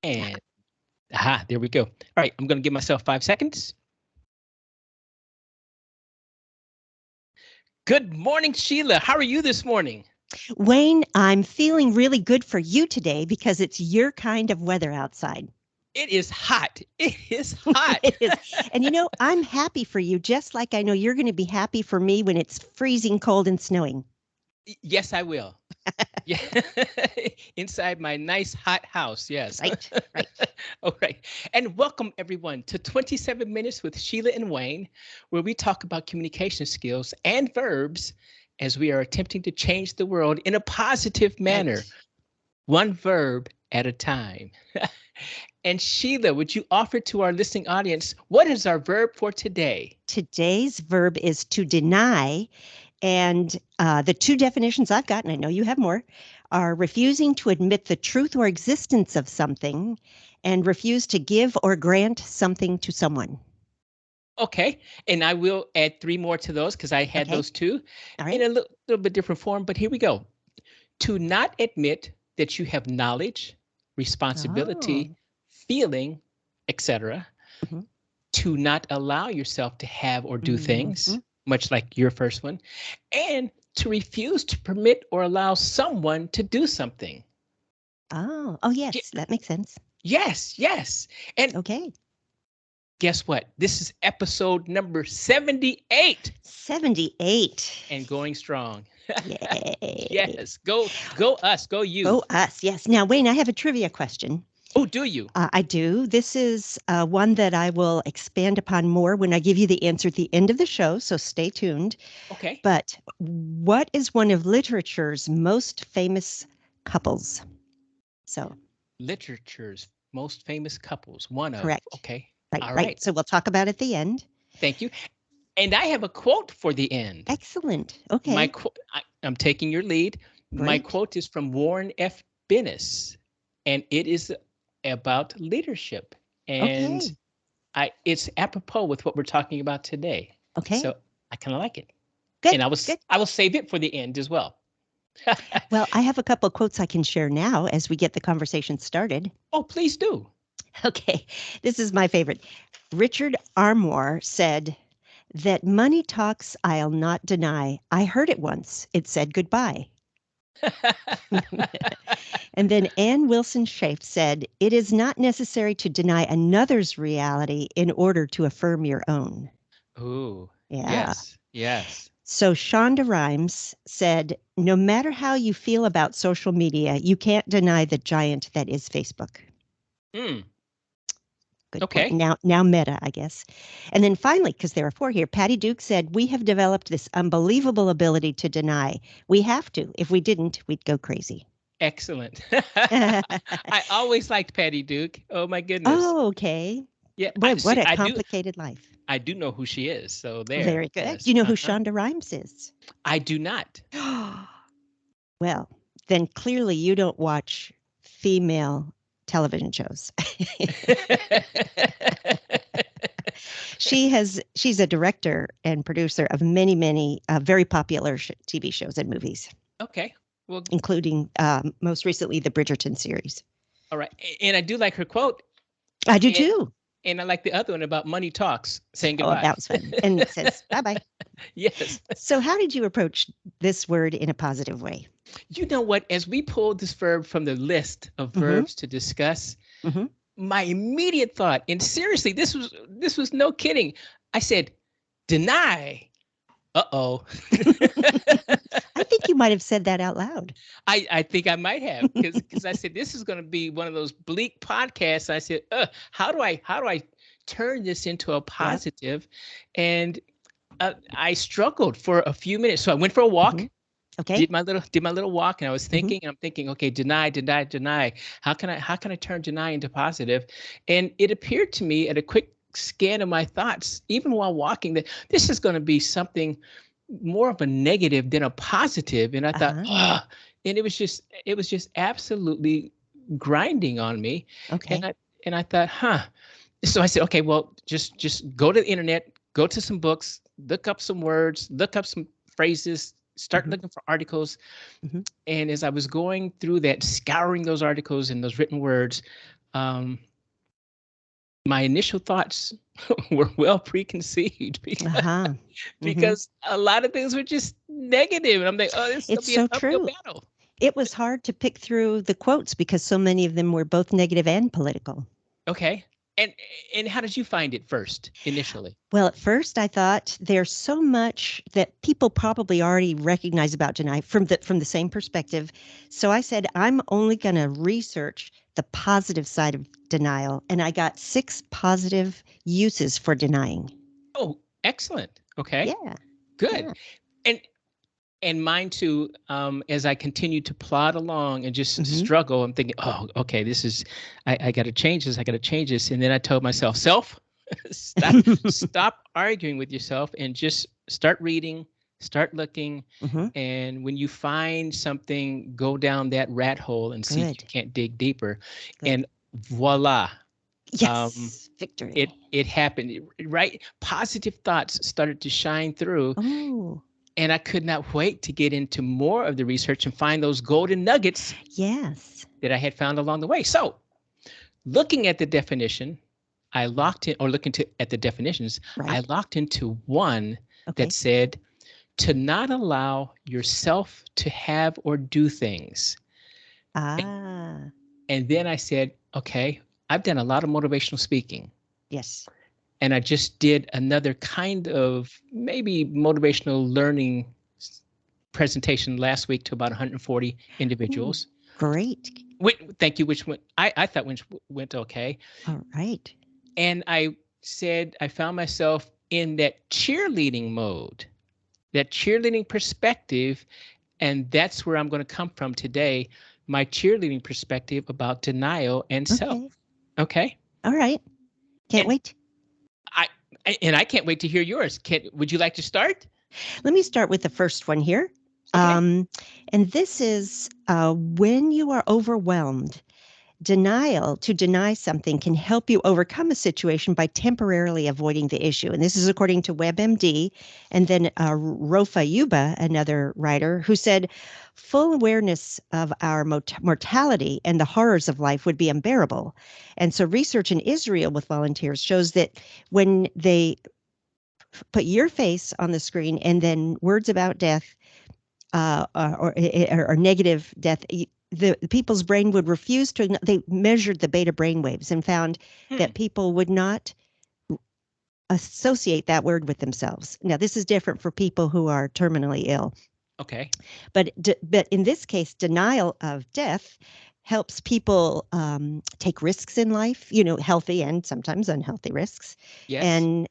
And aha, there we go. All right, I'm going to give myself 5 seconds. Good morning, Sheila. How are you this morning? Wayne, I'm feeling really good for you today because it's your kind of weather outside. It is hot. It is hot. It is. And I'm happy for you, just like I know you're going to be happy for me when it's freezing cold and snowing. Yes, I will. Yeah. Inside my nice hot house. Yes. Right, right. All right. And welcome everyone to 27 Minutes with Sheila and Wayne, where we talk about communication skills and verbs as we are attempting to change the world in a positive manner, Right. one verb at a time. And Sheila, would you offer to our listening audience what is our verb for today? Today's verb is to deny. And the two definitions I've got, and I know you have more, are refusing to admit the truth or existence of something and refuse to give or grant something to someone. Okay. And I will add three more to those because I had Okay. those two All in right. a little bit different form. But here we go. To not admit that you have knowledge, Oh. responsibility, feeling, etc. Mhm. To not allow yourself to have or do things, Mhm. much like your first one, and to refuse to permit or allow someone to do something. Oh, Ye- yes, that makes sense. Yes, yes. And Okay. guess what? This is episode number 78 78. and going strong. Yay. Yes, go us, go you. Go us. Yes. Now, Wayne, I have a trivia question. Oh, do you? I do. This is one that I will expand upon more when I give you the answer at the end of the show, so stay tuned. Okay. But what is one of literature's most famous couples? So, Literature's most famous couples. One of. correct. Okay. Right, All right. right. So we'll talk about it at the end. Thank you. And I have a quote for the end. Excellent. My Okay. quote, I'm taking your lead. My Great. quote is from Warren F. Bennis, and it is about leadership. And Okay. it's apropos with what we're talking about today. Okay. So I kind of like it. Good. And Good. I will save it for the end as well. Well, I have a couple of quotes I can share now as we get the conversation started. Oh, please do. Okay. This is my favorite. Richard Armour said, "That money talks, I'll not deny. I heard it once. It said goodbye." And then Anne Wilson Schaef said, "It is not necessary to deny another's reality in order to affirm your own." Ooh, Yeah. yes, yes. So Shonda Rhimes said, "No matter how you feel about social media, you can't deny the giant that is Facebook." Mm, Good point. okay. Now Meta, I guess. And then finally, because there are four here, Patty Duke said, "We have developed this unbelievable ability to deny. We have to. If we didn't, we'd go crazy." Excellent. I always liked Patty Duke. Oh my goodness. Oh, okay. Yeah, Boy, what see, a complicated life. I do know who she is. So there. Very good. Do Yes. you know who Uh-huh. Shonda Rhimes is? I do not. Well, then clearly you don't watch female television shows. She's a director and producer of many very popular TV shows and movies, Okay. Well, including most recently the Bridgerton series. all right. And I do like her quote. I do And too. and I like the other one about money talks, saying Oh, goodbye. that was fun. And it says bye bye. Yes. So, how did you approach this word in a positive way? You know what? As we pulled this verb from the list of Mm-hmm. verbs to discuss, Mm-hmm. my immediate thought, and seriously, this was no kidding. I said, deny. Uh-oh. I think you might have said that out loud. I think I might have because I said this is going to be one of those bleak podcasts. I said, how do I turn this into a Yeah. positive? And I struggled for a few minutes. So I went for a walk, Mm-hmm. Okay. did my little walk, and I was Mm-hmm. thinking, and I'm thinking, okay, deny, deny, deny. How can I turn deny into positive? And it appeared to me at a quick scan of my thoughts, even while walking, that this is going to be something more of a negative than a positive. And I thought, Uh-huh. and it was just absolutely grinding on me. And Okay. I thought, So I said, okay, well, just go to the internet, go to some books, look up some words, look up some phrases, start Mm-hmm. looking for articles. Mm-hmm. And as I was going through that, scouring those articles and those written words, um, my initial thoughts were well preconceived Uh-huh. Hmm. because a lot of things were just negative. And I'm like, oh, this is going It's to be an so uphill true. battle. It was hard to pick through the quotes because so many of them were both negative and political. Okay. And and how did you find it first initially? Well, at first I thought there's so much that people probably already recognize about deny from the same perspective. So I said I'm only going to research the positive side of denial, and I got 6 positive uses for denying. Oh, excellent. Okay, Yeah. good. Yeah. And mine too. As I continued to plod along and just Hmm. struggle, I'm thinking, oh, okay, this is, I got to change this. I got to change this. And then I told myself, self, stop arguing with yourself and just start reading, start looking. Hmm. And when you find something, go down that rat hole and see if you Good. can't dig deeper. Good. And voila, um, Yes. Victory. it happened. Right, positive thoughts started to shine through, Oh, and I could not wait to get into more of the research and find those golden nuggets yes. that I had found along the way. So, looking at the definition, I locked in, or looking to at the definitions, I Right. locked into one that Okay. said to not allow yourself to have or do things. Ah, And then I said, okay, I've done a lot of motivational speaking. yes. And I just did another kind of maybe motivational learning presentation last week to about 140 Ooh, individuals. great. Thank you, which went, I thought went okay. All right. And I said I found myself in that cheerleading mode, that cheerleading perspective, and that's where I'm going to come from today. My cheerleading perspective about denial and self. Okay. Okay. All right. Can't And wait. I I can't wait to hear yours. Would you like to start? Let me start with the first one here. Okay. Um, and this is when you are overwhelmed. Denial, to deny something, can help you overcome a situation by temporarily avoiding the issue. And this is according to WebMD. And then Rofa Yuba, another writer, who said, full awareness of our mortality and the horrors of life would be unbearable. And so research in Israel with volunteers shows that when they put your face on the screen and then words about death or negative death, the people's brain would refuse to. They measured the beta brain waves and found Hmm. that people would not associate that word with themselves. Now, this is different for people who are terminally ill, Okay. but in this case, denial of death helps people take risks in life, healthy and sometimes unhealthy risks. Yes. And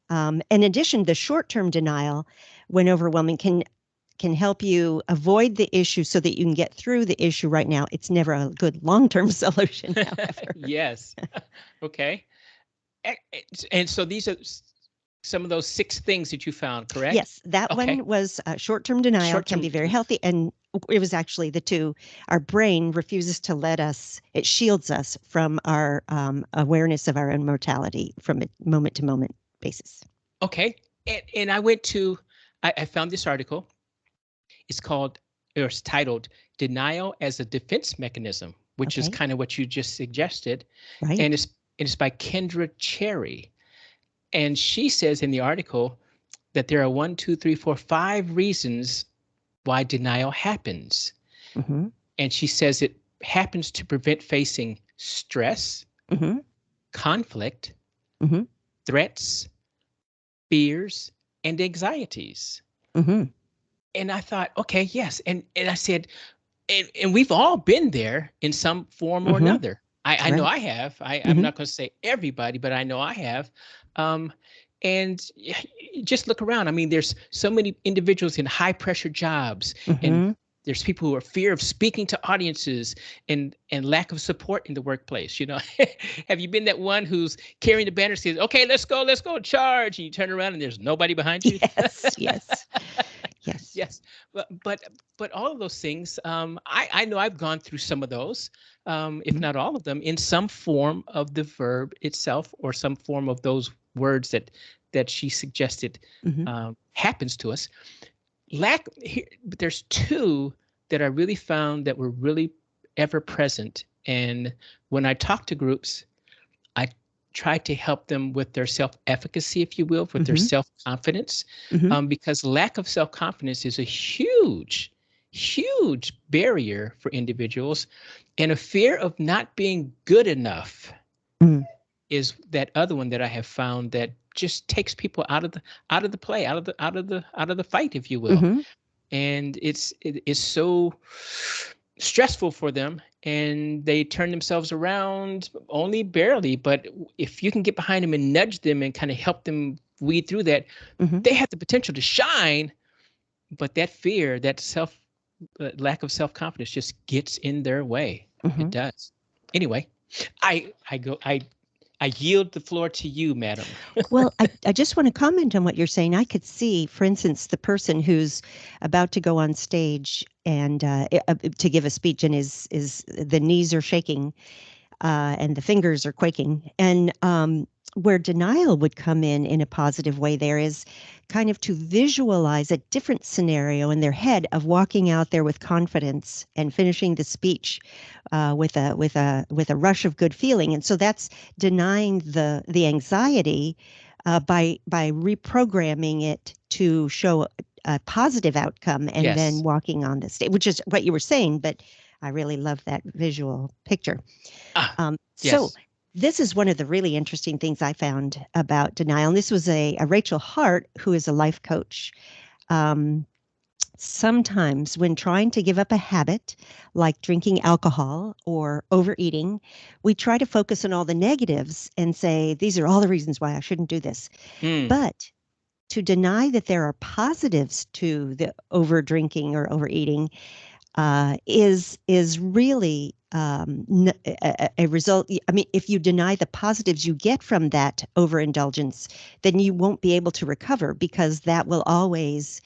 in addition, the short-term denial, when overwhelming, can help you avoid the issue so that you can get through the issue right now. It's never a good long-term solution, however. Yes. Okay. And so these are some of those 6 things that you found, correct? Yes, that Okay. one was short-term denial can Short-term. be very healthy. And it was actually the two. Our brain refuses to let us, it shields us from our awareness of our own mortality from a moment to moment basis. Okay. And I went to, I found this article. It's called, or it's titled Denial as a Defense Mechanism, which is Okay, kind of what you just suggested. And right. it's by Kendra Cherry. And she says in the article that there are 1, 2, 3, 4, 5 reasons why denial happens. Mm-hmm, And she says it happens to prevent facing stress, mm-hmm, conflict, mm-hmm, threats, fears, and anxieties. mm-hmm, And I thought, okay, yes. And I said, and we've all been there in some form or mm-hmm. another. I know Right. I have. I'm Mm-hmm. not going to say everybody, but I know I have. Um, and just look around. I mean, there's so many individuals in high pressure jobs, and Mm-hmm. there's people who are fear of speaking to audiences and lack of support in the workplace. Have you been that one who's carrying the banner says, "Okay, let's go, charge," and you turn around and there's nobody behind you? Yes, yes, yes. Yes, but all of those things, I know I've gone through some of those, if Mm-hmm. not all of them, in some form of the verb itself, or some form of those words that she suggested Mm-hmm. happens to us. But there's 2 that I really found that were really ever present, and when I talk to groups, try to help them with their self-efficacy, if you will, with their Mm-hmm. self-confidence, Mm-hmm. because lack of self-confidence is a huge, huge barrier for individuals, and a fear of not being good enough Mm-hmm. is that other one that I have found that just takes people out of the play, out of the fight, if you will. Mm-hmm. And it is so stressful for them, and they turn themselves around only barely. But if you can get behind them and nudge them and kind of help them weed through that, Mm-hmm. they have the potential to shine. But that fear, that lack of self-confidence just gets in their way. It Mm-hmm. does. Anyway, I yield the floor to you, madam. Well, I just want to comment on what you're saying. I could see, for instance, the person who's about to go on stage and to give a speech, and is the knees are shaking and the fingers are quaking. And where denial would come in a positive way there is kind of to visualize a different scenario in their head of walking out there with confidence and finishing the speech with a rush of good feeling. And so that's denying the anxiety by reprogramming it to show a positive outcome and then Yes. walking on the stage, which is what you were saying. But I really love that visual picture. Ah, So yes. this is one of the really interesting things I found about denial. And this was a Rachel Hart, who is a life coach. Um, Sometimes when trying to give up a habit like drinking alcohol or overeating, we try to focus on all the negatives and say, these are all the reasons why I shouldn't do this. Mm, But to deny that there are positives to the over drinking or overeating is really a result. I mean, if you deny the positives you get from that overindulgence, then you won't be able to recover because that will always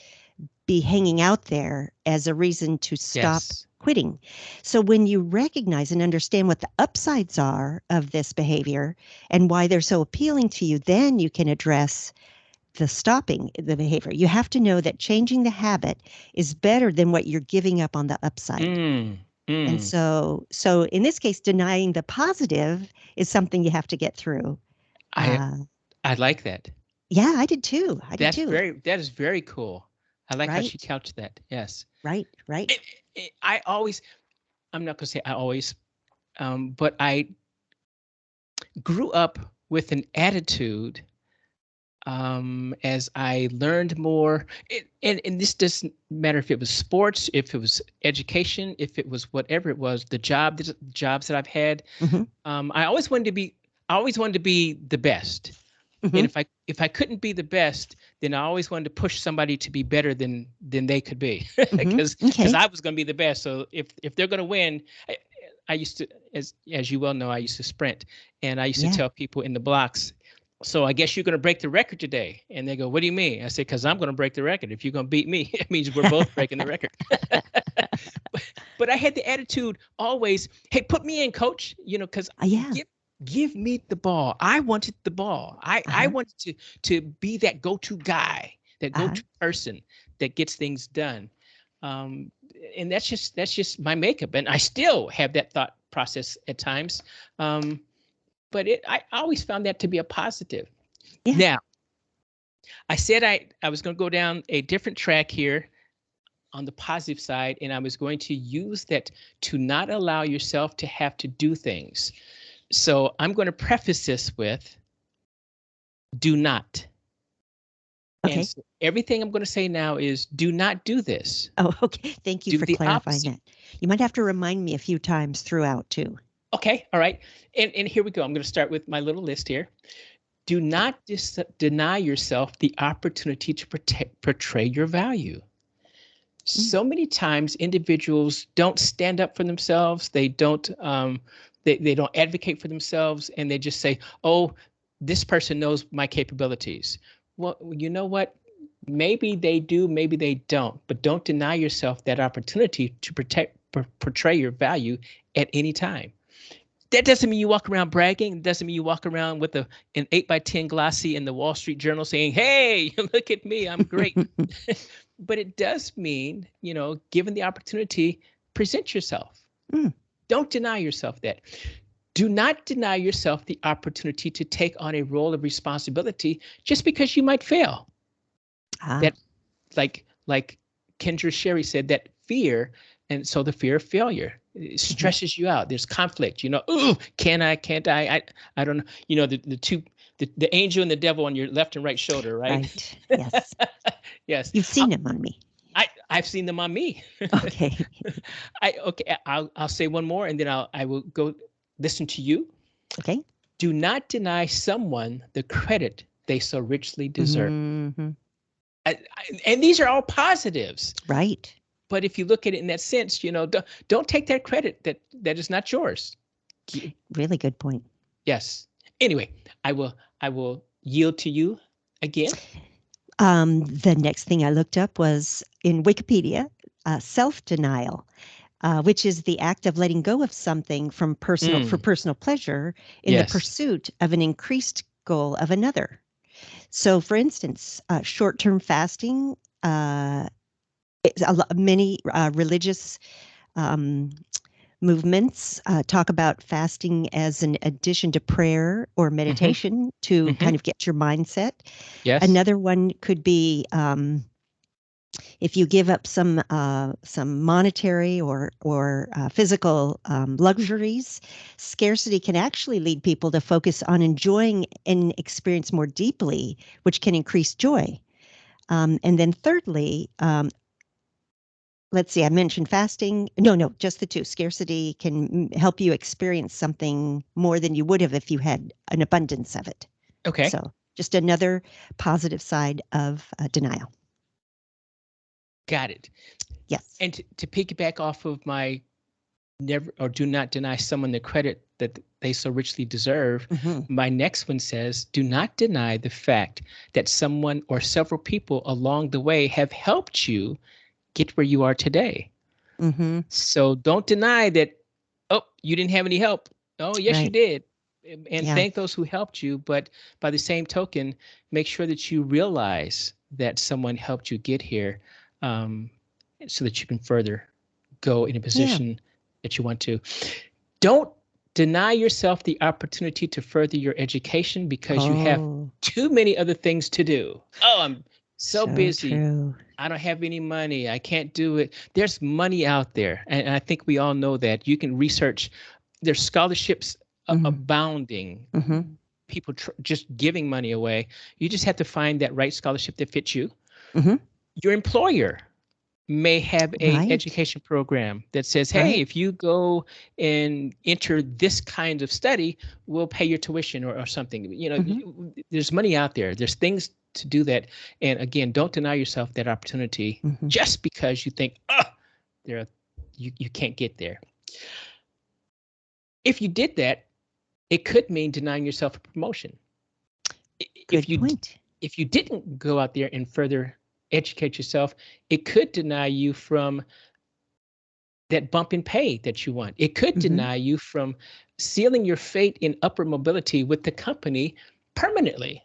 be hanging out there as a reason to stop yes. quitting. So when you recognize and understand what the upsides are of this behavior and why they're so appealing to you, then you can address the stopping the behavior. You have to know that changing the habit is better than what you're giving up on the upside. Mm, And mm. so in this case, denying the positive is something you have to get through. I Uh, I like that. yeah, I did too. I did too. That is very cool. I like how she Right, couched that. Yes. right, right. It, I always, I'm not gonna say I always, but I grew up with an attitude, as I learned more. And this doesn't matter if it was sports, if it was education, if it was whatever it was, jobs that I've had. Hmm. I always wanted to be, I always wanted to be the best. And Hmm. if I couldn't be the best, then I always wanted to push somebody to be better than they could be, Hmm. because Okay. I was going to be the best. So if they're going to win, I used to, as you well know, I used to sprint, and I used to Yeah. tell people in the blocks, so I guess you're going to break the record today. And they go, what do you mean? I said, because I'm going to break the record. If you're going to beat me, it means we're both breaking the record. But I had the attitude always, hey, put me in, coach, because Yeah. give me the ball. I wanted the ball. I Uh-huh. wanted to be that go-to guy, that Uh-huh. go-to person that gets things done. Um, and that's just my makeup. And I still have that thought process at times. Um, but I always found that to be a positive. Yeah. Now, I said I was going to go down a different track here on the positive side, and I was going to use that to not allow yourself to have to do things. So I'm going to preface this with do not. And Okay. so everything I'm going to say now is do not do this. Oh, okay. Thank you Do for the clarifying opposite. that. You might have to remind me a few times throughout too. Okay, all right. And here we go. I'm going to start with my little list here. Do not deny yourself the opportunity to portray your value. Mm. So many times individuals don't stand up for themselves. They don't they don't advocate for themselves, and they just say, oh, this person knows my capabilities. Well, you know what, maybe they do, maybe they don't, but don't deny yourself that opportunity to portray your value at any time. That doesn't mean you walk around bragging. It doesn't mean you walk around with an 8 by 10 glossy in the Wall Street Journal saying, hey, look at me, I'm great. But it does mean, given the opportunity, present yourself. Mm. Don't deny yourself that. Do not deny yourself the opportunity to take on a role of responsibility just because you might fail. Ah, That, like Kendra Sherry said, that fear, and so the fear of failure, it mhm. stresses you out. There's conflict. Oh, can I? Can't I? I don't know. The two, the angel and the devil on your left and right shoulder, right? Right. Yes. Yes. You've seen him on me. I've seen them on me. Okay. Okay. I'll say one more, and then I will go listen to you. Okay. Do not deny someone the credit they so richly deserve. Hmm. And these are all positives. Right. But if you look at it in that sense, don't take that credit that is not yours. Really good point. Yes. Anyway, I will yield to you again. The next thing I looked up was in Wikipedia, self-denial, which is the act of letting go of something for Mm, personal pleasure in the yes. pursuit of an increased goal of another. So, for instance, short-term fasting. Many religious um, movements talk about fasting as an addition to prayer or Hmm. meditation to Hmm. kind of get your mindset. Yes. Another one could be if you give up some monetary or physical luxuries. Scarcity can actually lead people to focus on enjoying an experience more deeply, which can increase joy. And then thirdly, let's see, I mentioned fasting. No, just the two. Scarcity can help you experience something more than you would have if you had an abundance of it. Okay. So just another positive side of denial. Got it. Yes. And to piggyback off of my never or do not deny someone the credit that they so richly deserve, Hmm. my next one says, do not deny the fact that someone or several people along the way have helped you get where you are today. Hmm. So don't deny that, oh, you didn't have any help. Oh, yes, you Right. did. And Yeah. thank those who helped you. But by the same token, make sure that you realize that someone helped you get here, um, so that you can further go in a Yeah. position that you want to. Don't deny yourself the opportunity to further your education because you have Oh, too many other things to do. Oh, I'm so so busy. true. I don't have any money. I can't do it. There's money out there. And I think we all know that. You can research. There's scholarships Hmm. abounding, Hmm. people just giving money away. You just have to find that right scholarship that fits you. Hmm. Your employer may have a Right. education program that says, hey, Right. if you go and enter this kind of study, we'll pay your tuition, or something. Hmm. There's money out there. There's things to do that. And again, don't deny yourself that opportunity Hmm. just because you think, oh, there, you can't get there. If you did that, it could mean denying yourself a promotion. If Good you point. if you didn't go out there and further educate yourself, it could deny you from that bump in pay that you want. It could Hmm. deny you from sealing your fate in upward mobility with the company permanently.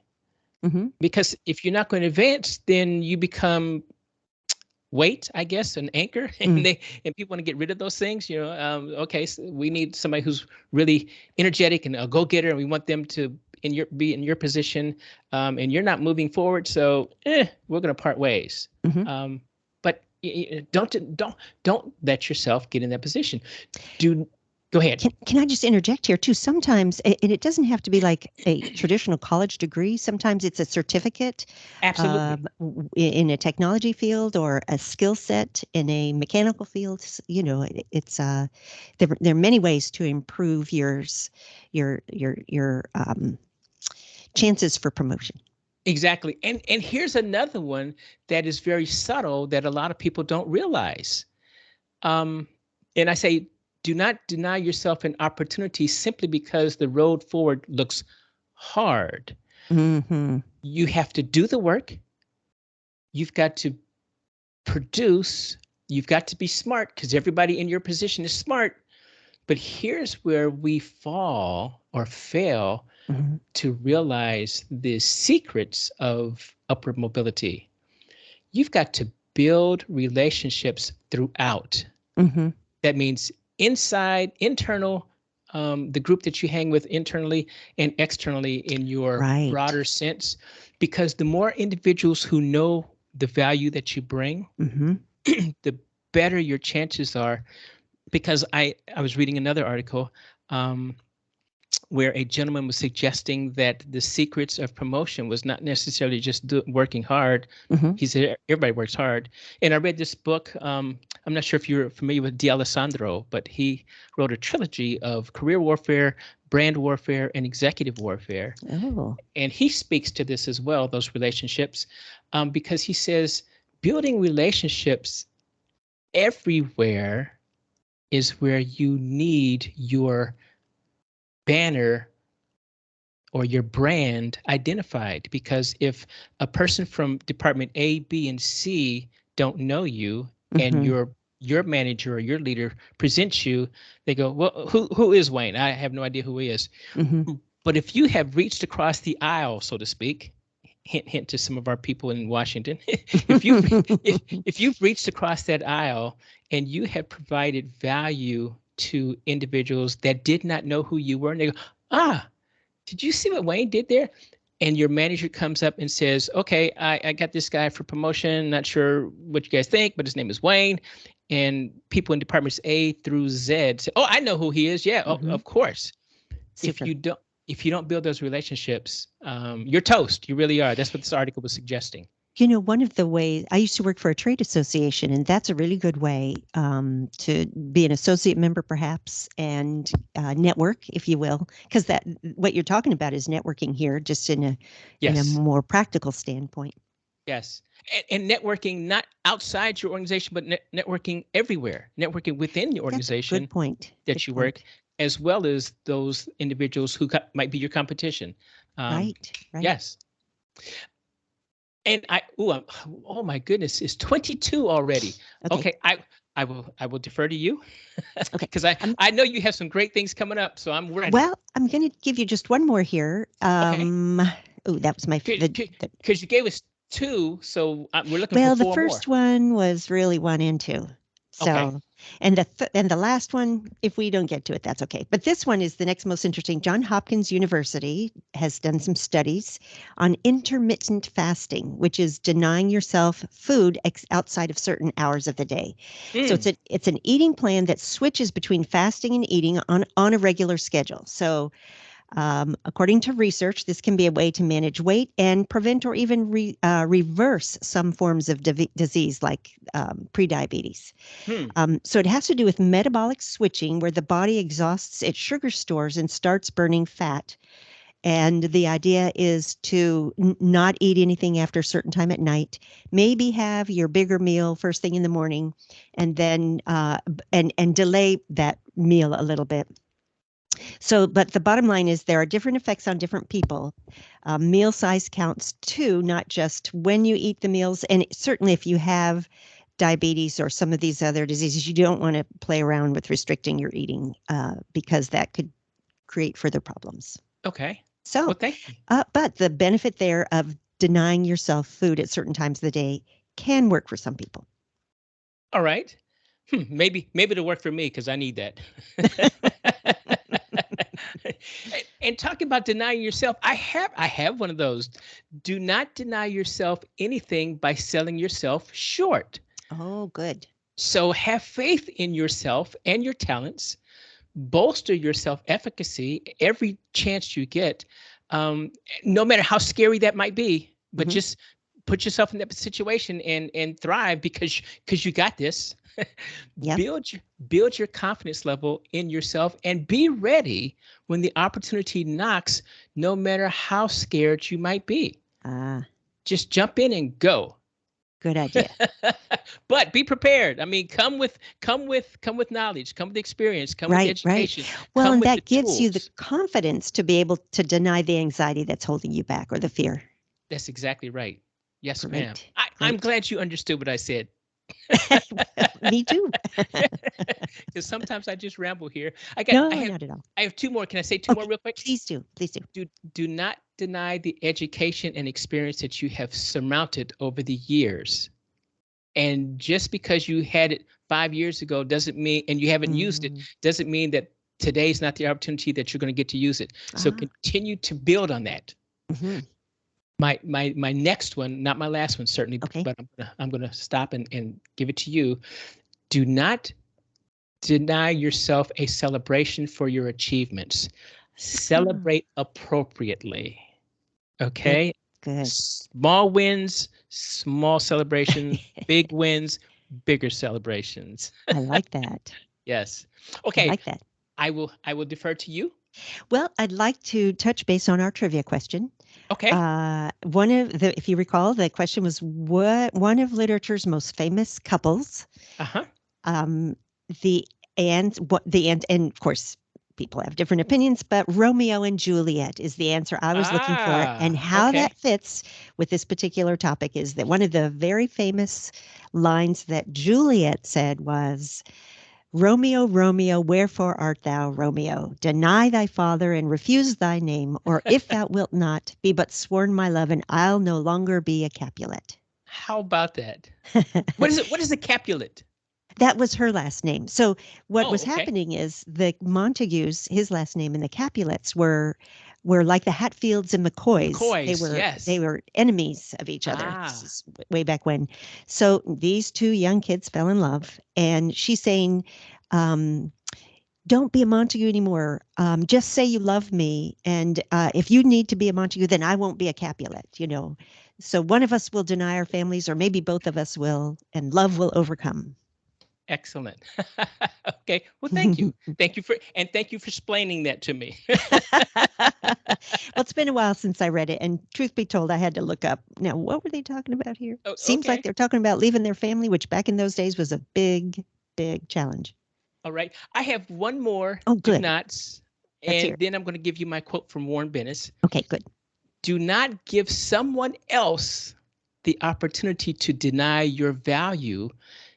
Hmm. Because if you're not going to advance, then you become weight, I guess, an anchor, Mm. and people want to get rid of those things. Okay, so we need somebody who's really energetic and a go-getter, and we want them to be in your position, and you're not moving forward. So, we're going to part ways. Hmm. Um, but don't let yourself get in that position. Do Go ahead. Can I just interject here too? Sometimes, and it doesn't have to be like a traditional college degree. Sometimes it's a certificate Absolutely. in a technology field or a skill set in a mechanical field. It's there are many ways to improve your chances for promotion. Exactly. And here's another one that is very subtle that a lot of people don't realize. Um, and I say, do not deny yourself an opportunity simply because the road forward looks hard. Hmm. You have to do the work. You've got to produce. You've got to be smart because everybody in your position is smart. But here's where we fall or fail Hmm. to realize the secrets of upward mobility. You've got to build relationships throughout. Hmm. That means inside, internal, the group that you hang with internally and externally in your Right. broader sense, because the more individuals who know the value that you bring, Mm-hmm. the better your chances are. Because I was reading another article, um, where a gentleman was suggesting that the secrets of promotion was not necessarily just working hard. Mm-hmm. He said everybody works hard. And I read this book. I'm not sure if you're familiar with D'Alessandro, but he wrote a trilogy of career warfare, brand warfare, and executive warfare. Oh. And he speaks to this as well, those relationships, because he says building relationships everywhere is where you need your banner or your brand identified. Because if a person from department A, B, and C don't know you, and Mm-hmm. your manager or your leader presents you, they go, well, who is Wayne? I have no idea who he is. Mm-hmm. But if you have reached across the aisle, so to speak, hint hint to some of our people in Washington, if you if you've reached across that aisle and you have provided value to individuals that did not know who you were, and they go, ah, did you see what Wayne did there? And your manager comes up and says, okay, I got this guy for promotion. Not sure what you guys think, but his name is Wayne. And people in departments A through Z say, oh, I know who he is. Yeah, oh, Mm-hmm. of course. If Super. you don't, if you don't build those relationships, you're toast. You really are. That's what this article was suggesting. One of the ways I used to work for a trade association, and that's a really good way to be an associate member, perhaps, and network, if you will, because that what you're talking about is networking here, just in a Yes. more practical standpoint. Yes. And networking not outside your organization, but networking everywhere, networking within your That's a good organization point. Good that you work, point. as well as those individuals who might be your competition. Um, Right. Right. yes. And oh my goodness, it's 22 already. Okay. Okay, I will defer to you Okay. because I Um, I know you have some great things coming up, so I'm ready. well, I'm going to give you just one more here. Okay, Oh, that was my the because you gave us two, so we're looking for Well, the four more. first one was really 1 and 2. Okay. So, and the last one, if we don't get to it, that's okay. But this one is the next most interesting. John Hopkins University has done some studies on intermittent fasting, which is denying yourself food outside of certain hours of the day. So Mm, it's an eating plan that switches between fasting and eating on a regular schedule. So according to research, this can be a way to manage weight and prevent or even reverse some forms of disease like prediabetes. hmm. So it has to do with metabolic switching, where the body exhausts its sugar stores and starts burning fat. And the idea is to not eat anything after a certain time at night. Maybe have your bigger meal first thing in the morning, and then and delay that meal a little bit. So, but the bottom line is there are different effects on different people. Meal size counts too, not just when you eat the meals. And certainly if you have diabetes or some of these other diseases, you don't want to play around with restricting your eating because that could create further problems. Okay. Well, So, thank you. but the benefit there of denying yourself food at certain times of the day can work for some people. All right. Maybe it'll work for me because I need that. And talking about denying yourself, I have one of those. Do not deny yourself anything by selling yourself short. Oh, good. So have faith in yourself and your talents. Bolster your self-efficacy every chance you get, um, no matter how scary that might be. But Hmm. just put yourself in that situation and thrive because you got this. Yep. Build your confidence level in yourself and be ready when the opportunity knocks, no matter how scared you might be. Ah, Just jump in and go. good idea. But be prepared. I mean, come with knowledge, come with experience, come with Right, right. education, Well, come and with the that gives you the tools. confidence to be able to deny the anxiety that's holding you back or the fear. That's exactly right. Yes, ma'am. Great, I'm great. glad you understood what I said. Me too. Because sometimes I just ramble here. I got I No, have not at all. I have two more. Can I say two more Okay, real quick? please do. Please do. Do not deny the education and experience that you have surmounted over the years. And just because you had it 5 years ago doesn't mean, and you haven't used it, Mm, doesn't mean that today's not the opportunity that you're going to get to use it. So Ah. continue to build on that. Hmm. My next one, not my last one certainly, Okay. but I'm gonna stop and give it to you. Do not deny yourself a celebration for your achievements. Ah, Celebrate appropriately. good. Okay? Good. Small wins, small celebrations, big wins, bigger celebrations. I like that. Yes. I Okay, like that. I will defer to you. Well, I'd like to touch base on our trivia question. Okay. One of the, if you recall, the question was what one of literature's most famous couples. Uh-huh. Um, the and of course people have different opinions, but Romeo and Juliet is the answer I was looking for. And how Okay. that fits with this particular topic is that one of the very famous lines that Juliet said was, Romeo, Romeo, wherefore art thou, Romeo? Deny thy father and refuse thy name, or if thou wilt not, be but sworn my love, and I'll no longer be a Capulet. How about that? What is it? What is a Capulet? That was her last name. So what Oh, was okay. happening is the Montagues, his last name, and the Capulets were like the Hatfields and McCoys. They McCoy's, were yes. they were enemies of each other. This Ah, is way back when. So these two young kids fell in love, and she's saying, um, "Don't be a Montague anymore. Just say you love me, and if you need to be a Montague, then I won't be a Capulet." So one of us will deny our families, or maybe both of us will, and love will overcome. excellent. Okay. Well, thank you. Thank you for explaining that to me. Well, it's been a while since I read it, and truth be told, I had to look up. Now, what were they talking about here? Oh, Seems like okay. they're talking about leaving their family, which back in those days was a big, big challenge. All right. I have one more Oh, do good. nots, Let's and hear it. then I'm going to give you my quote from Warren Bennis. Okay, good. Do not give someone else the opportunity to deny your value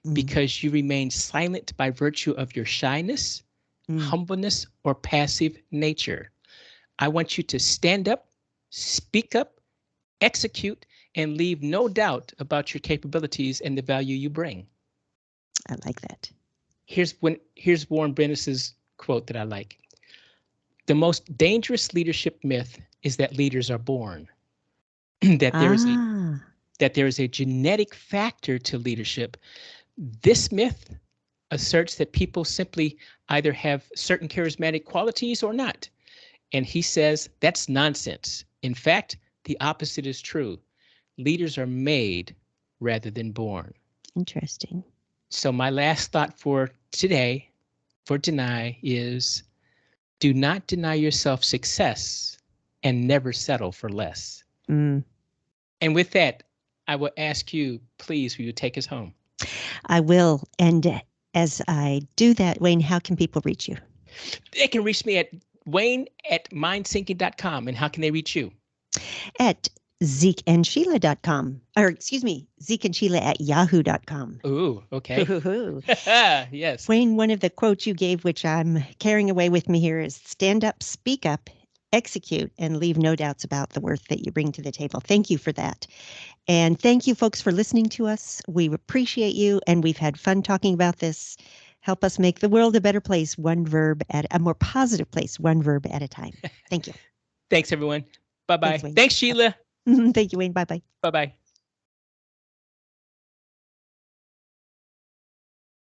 Mm, because you remain silent by virtue of your shyness, mm. humbleness, or passive nature. I want you to stand up, speak up, execute, and leave no doubt about your capabilities and the value you bring. I like that. Here's Warren Bennis's quote that I like. The most dangerous leadership myth is that leaders are born. that there is a Ah, that there is a genetic factor to leadership. This myth asserts that people simply either have certain charismatic qualities or not. And he says that's nonsense. In fact, the opposite is true. Leaders are made rather than born. interesting. So, my last thought for today, for deny, is do not deny yourself success and never settle for less. Mm, And with that, I will ask you, please, will you take us home? I will. And as I do that, Wayne, how can people reach you? They can reach me at wayne@mindsinking.com. And how can they reach you? At zekeandsheila.com. Or excuse me, zekeandsheila at yahoo.com. Ooh, okay. Yes. Wayne, one of the quotes you gave, which I'm carrying away with me here, is stand up, speak up, execute, and leave no doubts about the worth that you bring to the table. Thank you for that. And thank you, folks, for listening to us. We appreciate you, and we've had fun talking about this. Help us make the world a better place, one verb at a more positive place, one verb at a time. Thank you. Thanks, everyone. Thanks, Bye-bye. Wayne. Thanks, Sheila. Thank you, Wayne. Bye bye. Bye-bye.